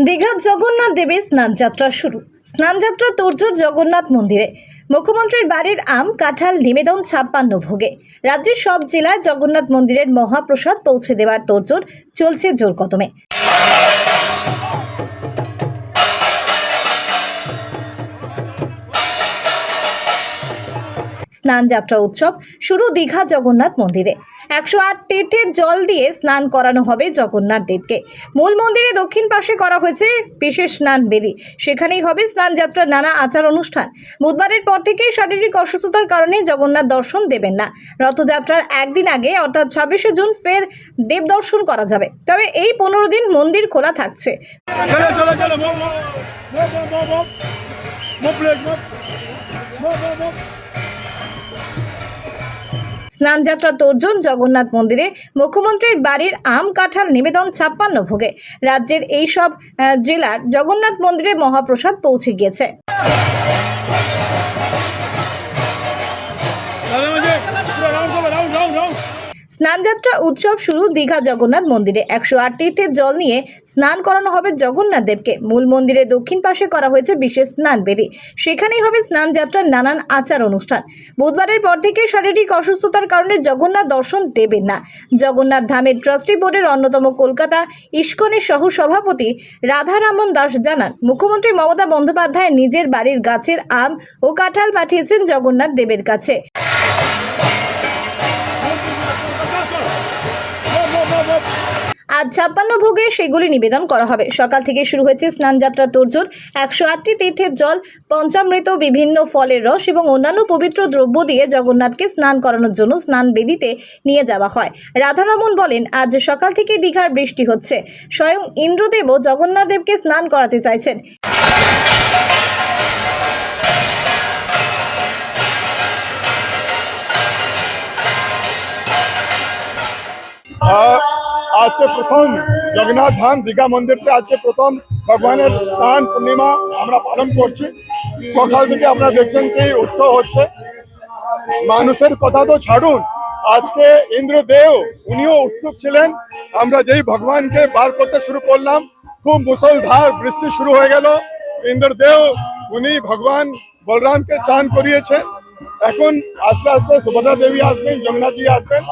দীঘার জগন্নাথ দেবের স্নানযাত্রা শুরু। স্নানযাত্রা তোড়জোড় জগন্নাথ মন্দিরে। মুখ্যমন্ত্রীর বাড়ির আম কাঁঠাল নিবেদন 56 ভোগে। রাজ্যের সব জেলায় জগন্নাথ মন্দিরের মহাপ্রসাদ পৌঁছে দেওয়ার তোড়জোড় চলছে জোর কদমে। স্নানযাত্রা উৎসব শুরু দীঘা জগন্নাথ মন্দিরে। 108 তীর্থের জল দিয়ে স্নান করানো হবে জগন্নাথ দেবকে। মূল মন্দিরে দক্ষিণ পাশে করা হয়েছে বিশেষ স্নান বেদি। সেখানেই হবে স্নানযাত্রার নানা আচার অনুষ্ঠান। বুধবারের পর থেকেই শারীরিক অসুস্থতার কারণে জগন্নাথ দর্শন দেবেন না। রথযাত্রার একদিন আগে অর্থাৎ 26শে জুন ফের দেব দর্শন করা যাবে। তবে এই 15 দিন মন্দির খোলা থাকছে। স্নানযাত্রা তোড়জোড় জগন্নাথ মন্দিরে। মুখ্যমন্ত্রীর বাড়ির আম কাঁঠাল নিবেদন 56 ভোগে। রাজ্যের এই সব জেলার জগন্নাথ মন্দিরে মহাপ্রসাদ পৌঁছে গিয়েছে। স্নানযাত্রা উৎসব শুরু দীঘা জগন্নাথ মন্দিরে। 108 তীর্থের জল নিয়ে স্নান করানো হবে জগন্নাথ দেবকে। মূল মন্দিরে দক্ষিণ পাশে করা হয়েছে বিশেষ স্নান বেদি। সেখানেই হবে স্নানযাত্রার নানান আচার অনুষ্ঠান। বুধবারের পর থেকে শারীরিক অসুস্থতার কারণে জগন্নাথ দর্শন দেবেন না। জগন্নাথ ধামের ট্রাস্টি বোর্ডের অন্যতম কলকাতা ইস্কনের সহ সভাপতি রাধারামন দাস জানান, মুখ্যমন্ত্রী মমতা বন্দ্যোপাধ্যায় নিজের বাড়ির গাছের আম ও কাঁঠাল পাঠিয়েছেন জগন্নাথ দেবের কাছে। আজ 56 ভোগে সেগুলি নিবেদন করা হবে। সকাল থেকে শুরু হয়েছে স্নানযাত্রা তোড়জোড়। 108টি তীর্থের জল, পঞ্চামৃত, বিভিন্ন ফলের রস এবং অন্যান্য পবিত্র দ্রব্য দিয়ে জগন্নাথকে স্নান করানোর জন্য স্নান বেদিতে নিয়ে যাওয়া হয়। রাধারামন বলেন, আজ সকাল থেকে দীঘার বৃষ্টি হচ্ছে। স্বয়ং ইন্দ্রদেবও জগন্নাথ দেবকে স্নান করাতে চাইছেন। आज के प्रथम जगन्नाथ धाम दीघा मंदिर से आज के प्रथम भगवाনের স্নান পূর্ণিমা আমরা পালন করছি। সকাল থেকে আপনারা দেখছেন কি উৎসব হচ্ছে। মানুষের কথা তো ছাড়ুন, আজকে ইন্দ্রদেব উনিও উৎসুক ছিলেন। আমরা যেই ভগবানকে বার করতে শুরু করলাম, খুব মুষলধার বৃষ্টি শুরু হয়ে গেল। ইন্দ্রদেব উনি ভগবান বলরামকে চান করিয়েছে। এখন আস্তে আস্তে সুভদ্রা দেবী আসবেন, জগন্নাথজি আসবেন।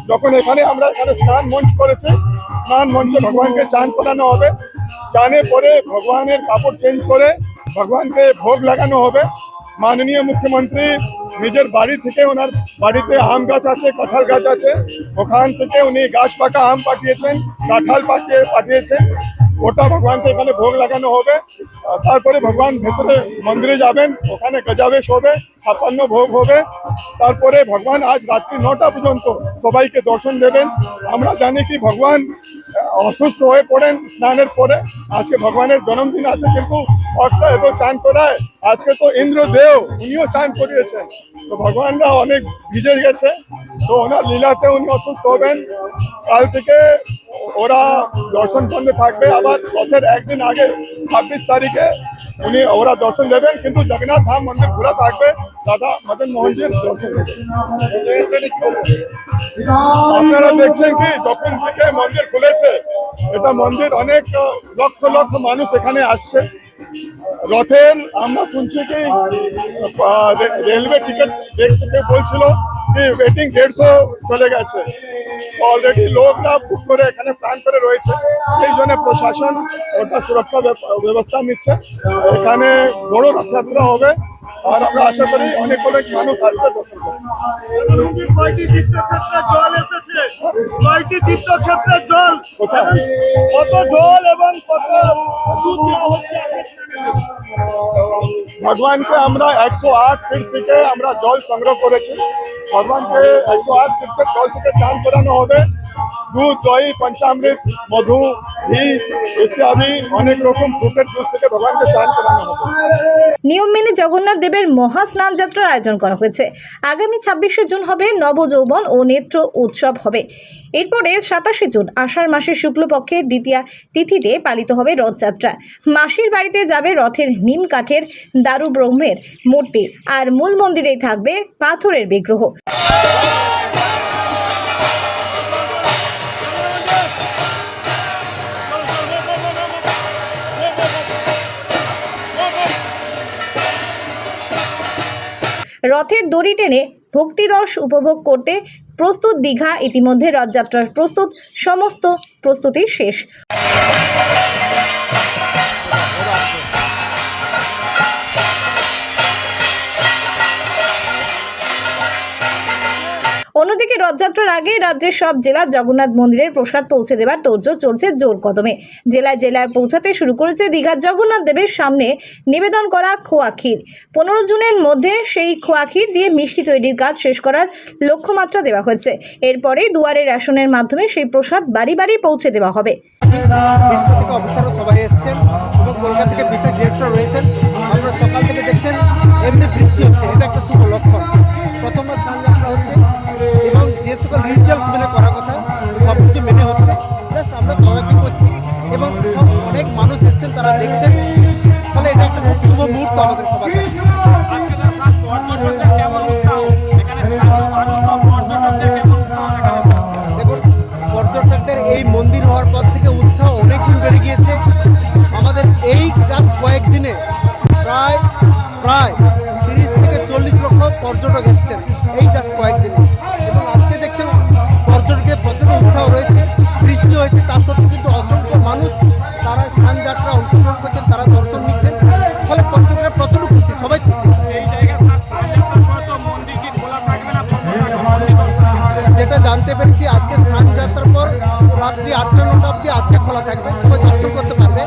যখন এখানে আমরা স্নান মঞ্চ করেছি, স্নান মঞ্চে ভগবানকে চান করানো হবে। চানে পরে ভগবানের কাপড় চেঞ্জ করে ভগবানকে ভোগ লাগানো হবে। মাননীয় মুখ্যমন্ত্রী নিজের বাড়ি থেকে, ওনার বাড়িতে আম গাছ আছে, কাঁঠাল গাছ আছে, ওখান থেকে উনি গাছ পাকা আম পাঠিয়েছেন, কাঁঠাল পাঠিয়েছেন। ওটা ভগবানকে এখানে ভোগ লাগানো হবে। তারপরে ভগবান ভেতরে মন্দিরে যাবেন, ওখানে গজাবেশ হবে, 56 ভোগ হবে। তারপরে ভগবান আজ রাত্রি 9টা পর্যন্ত সবাইকে দর্শন দেবেন। আমরা জানি কি ভগবান অসুস্থ হয়ে পড়েন স্নানের পরে। আজকে ভগবানের জন্মদিন আছে, কিন্তু ভক্তরা এত চান করায়। আজকে তো ইন্দ্রদেব উনিও চান করিয়েছেন। তো ভগবানরা অনেক ভিজে গেছে, তো ওনার লীলাতে উনি অসুস্থ হবেন। কাল থেকে ওরা দর্শন বন্ধ থাকবে। আবার রথের একদিন আগে 26 তারিখে ওরা দর্শন দেবেন, কিন্তু জগন্নাথ ধাম মন্দির খোলা থাকবে। দাদা মদন মোহনজির দর্শন দেবেন। আপনারা দেখছেন কি যখন থেকে মন্দির খুলেছে, এটা মন্দির অনেক লক্ষ লক্ষ মানুষ এখানে আসছে। রথের আমরা শুনছি কি রেলওয়ে টিকিট দেখছে, কেউ বলছিল কি ওয়েটিং 150 চলে গেছে। অলরেডি লোকরা বুক করে এখানে প্ল্যান করে রয়েছে। সেই জন্য প্রশাসন ওটা সুরক্ষা ব্যবস্থা নিচ্ছে। এখানে বড় রথযাত্রা হবে, আর আমরা আশা করি অনেক মানুষ আসবে দর্শন করতে। কয়টি তীর্থক্ষেত্রে জল এসেছে? কয়টি তীর্থক্ষেত্রে জল? কত জল এবং কত দুধ দেওয়া হচ্ছে? ভগবানকে আমরা 108 ফিট থেকে আমরা জল সংগ্রহ করেছি। ভগবানকে 108 ফিটের জল থেকে চান করানো হবে। দুধ, দই, পঞ্চামৃত, মধু, ঘি ইত্যাদি অনেক রকম ফ্রুটের জুস থেকে ভগবানকে চান করানো হবে। নিয়ম মেনে জগন্নাথ দেবের মহা স্নান যাত্রার আয়োজন করা হয়েছে। আগামী 26শে জুন হবে নবযৌবন ও নেত্র উৎসব হবে। এরপরে 27শে জুন আষাঢ় মাসের শুক্লপক্ষের দ্বিতীয়া তিথিতে পালিত হবে রথযাত্রা। মাসির বাড়িতে যাবে রথের নিম কাঠের দারু ব্রহ্মের মূর্তি, আর মূল মন্দিরেই থাকবে পাথরের বিগ্রহ। রথের দড়ি টেনে ভক্তিরস উপভোগ করতে প্রস্তুত দীঘা। ইতিমধ্যে রথযাত্রার সমস্ত প্রস্তুতি শেষ। অন্যদিকে রথযাত্রার আগে রাজ্যের সব জেলার জগন্নাথ মন্দিরের প্রসাদ পৌঁছে দেওয়ার তোড়জোড় চলছে জোর কদমে। জেলায় জেলায় পৌঁছাতে শুরু করেছে দীঘার জগন্নাথ দেবের সামনে নিবেদন করা খোয়া ক্ষীর। 15 জুনের মধ্যে সেই খোয়া ক্ষীর দিয়ে মিষ্টি তৈরির কাজ শেষ করার লক্ষ্যমাত্রা দেওয়া হয়েছে। এরপরেই দুয়ারে রেশনের মাধ্যমে সেই প্রসাদ বাড়ি বাড়ি পৌঁছে দেওয়া হবে। মেট্রো থেকে অফিসারও সবাই এসেছেন এবং কলকাতা থেকে বিশেষ গেস্টরা রয়েছেন। আপনারা সকাল থেকে দেখছেন এমনি বৃষ্টি হচ্ছে, এটা একটা শুভ লক্ষণ। প্রথমবার স্নানযাত্রা হচ্ছে এবং যে সকল রিচুয়ালস মেনে করার কথা সব কিছু মেনে হচ্ছে। জাস্ট আমরা তদারকি করছি এবং সব অনেক মানুষ এসছেন, তারা দেখছেন। ফলে এটা একটা খুব শুভ মুহূর্ত আমাদের সবার কাছে। দেখুন, পর্যটকদের এই মন্দির হওয়ার পর থেকে উৎসাহ অনেকদিন বেড়ে গিয়েছে। আমাদের এই জাস্ট কয়েকদিনে প্রায় 30 থেকে 40 লক্ষ পর্যটক এসেছেন এই জাস্ট কয়েকদিনে। এবং আজকে দেখছেন পর্যটকের প্রচুর উৎসাহ রয়েছে। বৃষ্টি হয়েছে, তার সত্ত্বেও কিন্তু অসংখ্য মানুষ তারা স্নানযাত্রা অংশগ্রহণ করছেন, তারা দর্শন নিচ্ছেন। ফলে পর্যটকরা প্রচুর খুশি, সবাই খুশি। যেটা জানতে পেরেছি, আজকে স্নানযাত্রার পর রাত্রি 8টা-9টা অবধি আজকে খোলা থাকবে, সবাই দর্শন করতে পারবে।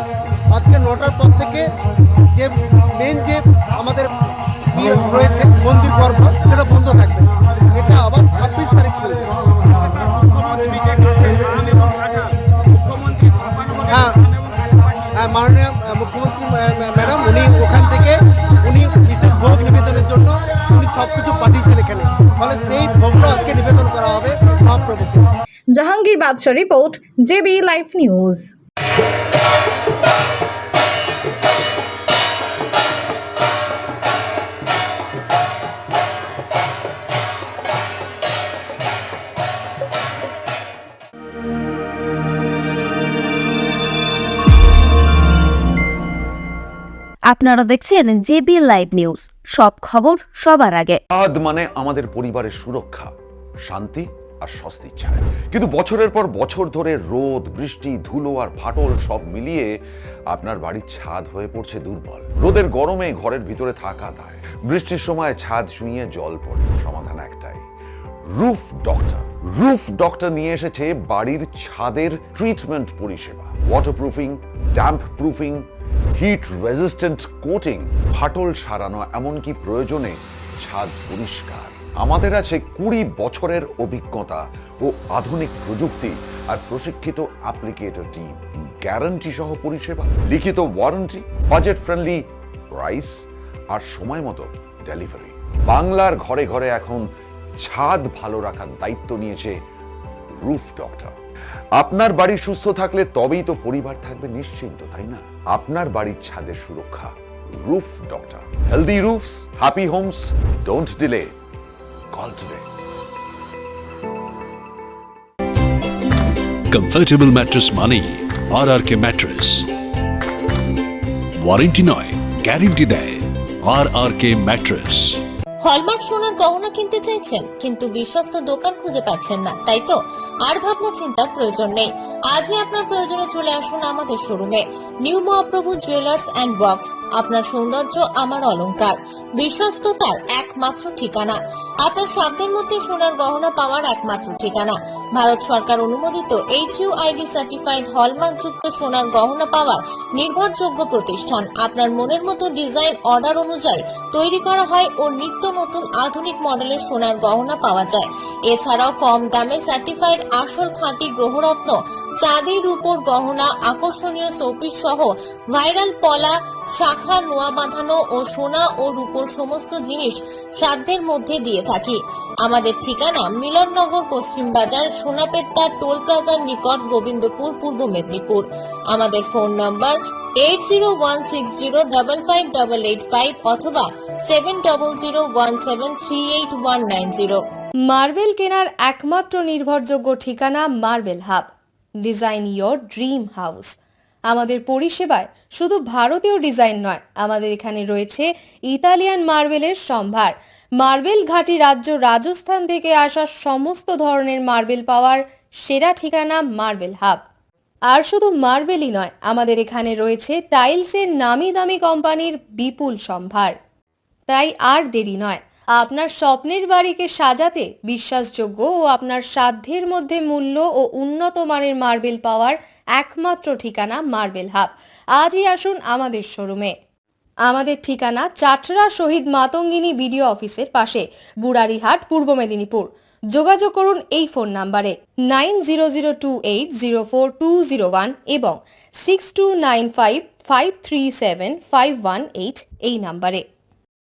আজকে 9টার পর থেকে যে মেন যে আমাদের রয়েছে মন্দির গর্ভ, সেটা বন্ধ থাকবে। এটা আবার 26 তারিখ চলবে। হ্যাঁ, মাননীয় মুখ্যমন্ত্রী ম্যাডাম উনি ওখান থেকে বিশেষ ভোগ নিবেদনের জন্য উনি সব কিছু পাঠিয়েছেন এখানে। ফলে সেই ভোগটা আজকে নিবেদন করা হবে মহাপ্রভুকে। জাহাঙ্গীর বাদশা রিপোর্ট, জেবি লাইভ নিউজ। আপনারা দেখছেন জেবি লাইভ নিউজ, সব খবর সবার আগে। চাঁদ মানে আমাদের পরিবারের সুরক্ষা, শান্তি আর স্বস্তির ছায়া। কিন্তু বছরের পর বছর ধরে রোদ, বৃষ্টি, ধুলো আর ফাটল সব মিলিয়ে আপনার বাড়ির ছাদ হয়ে পড়ছে দুর্বল। রোদের গরমে ঘরের ভিতরে থাকা দায়, বৃষ্টির সময় ছাদ ছুঁয়ে জল পড়ে। সমাধান একটাই, রুফ ডক্টর। রুফ ডক্টর নিয়ে এসেছে বাড়ির ছাদের ট্রিটমেন্ট পরিষেবা। Waterproofing, damp proofing, hit resistant coating, ফাটল সারানো, এমনকি প্রয়োজনে ছাদ পরিষ্কার। আমাদের আছে 20 বছরের অভিজ্ঞতা ও আধুনিক প্রযুক্তি আর প্রশিক্ষিত অ্যাপ্লিকেটর টিম। গ্যারান্টি সহ পরিষেবা, লিখিত ওয়ারেন্টি, বাজেট ফ্রেন্ডলি প্রাইস আর সময় মতো ডেলিভারি। বাংলার ঘরে ঘরে এখন ছাদ ভালো রাখার দায়িত্ব নিয়েছে রুফ ডক্টর। আপনার বাড়ি সুস্থ থাকলে তবেই তো পরিবার থাকবে নিশ্চিন্ত, তাই না? আপনার বাড়ির ছাদের সুরক্ষা, roof doctor. Healthy roofs, happy homes, don't delay, call today. Comfortable mattress মানেই RRK ম্যাট্রেস। ওয়ারেন্টি নয়, গ্যারেন্টি দেয় RRK ম্যাট্রেস। হলমার্ক সোনার গহনা কিনতে চাইছেন কিন্তু বিশ্বস্ত দোকান খুঁজে পাচ্ছেন না, তাই তো আর ভাবনা চিন্তার প্রয়োজন নেই। আজই আপনার প্রয়োজনে চলে আসুন আমাদের শোরুমে। New Mahaprabhu jewellers and works, আপনার সৌন্দর্য আমার অলংকার, বিশ্বস্ততার একমাত্র ঠিকানা। আপনার সাধ্যের মধ্যে সোনার গহনা পাওয়ার একমাত্র ঠিকানা। ভারত সরকার অনুমোদিত HUID সার্টিফাইড হলমার্ক যুক্ত সোনার গহনা পাওয়ার নির্ভরযোগ্য প্রতিষ্ঠান। আপনার মনের মতো ডিজাইন অর্ডার অনুযায়ী তৈরি করা হয় ও নিত্য নতুন আধুনিক মডেলের সোনার গহনা পাওয়া যায়। এছাড়াও কম দামে সার্টিফাইড আসল খাঁটি গ্রহরত্ন, চাঁদি রূপোর গহনা, আকর্ষণীয় শোপিস সহ ভাইরাল পলা, শাখা, নোয়া বাঁধানো ও সোনা ও রূপোর সমস্ত জিনিস সাধ্যের মধ্যে দিয়ে থাকি। আমাদের ঠিকানা মিলননগর, পশ্চিম বাজার, সোনাপেত্তা টোল প্লাজার নিকট, গোবিন্দপুর, পূর্ব মেদিনীপুর। আমাদের ফোন নম্বর 8016055885 অথবা 7001738190। মার্বেল কেনার একমাত্র নির্ভরযোগ্য ঠিকানা marble hub. Design your dream house. আমাদের পরিষেবায় শুধু ভারতীয় ডিজাইন নয়, আমাদের এখানে রয়েছে ইতালিয়ান মার্বেলের সম্ভার। মার্বেল ঘাঁটি রাজ্য রাজস্থান থেকে আসা সমস্ত ধরনের মার্বেল পাওয়ার সেরা ঠিকানা মার্বেল হাব। আর শুধু মার্বেলই নয়, আমাদের এখানে রয়েছে টাইলসের নামি দামি কোম্পানির বিপুল সম্ভার। তাই আর দেরি নয়, আপনার স্বপ্নের বাড়িকে সাজাতে বিশ্বাসযোগ্য ও আপনার সাধ্যের মধ্যে মূল্য ও উন্নত মানের মার্বেল পাওয়ার একমাত্র ঠিকানা মার্বেল হাব। আজই আসুন আমাদের শোরুমে। আমাদের ঠিকানা চাটরা শহীদ মাতঙ্গিনী বিডিও অফিসের পাশে, বুড়ারিহাট, পূর্ব মেদিনীপুর। যোগাযোগ করুন এই ফোন নাম্বারে 9002804201 এবং 6295537518 এই নাম্বারে।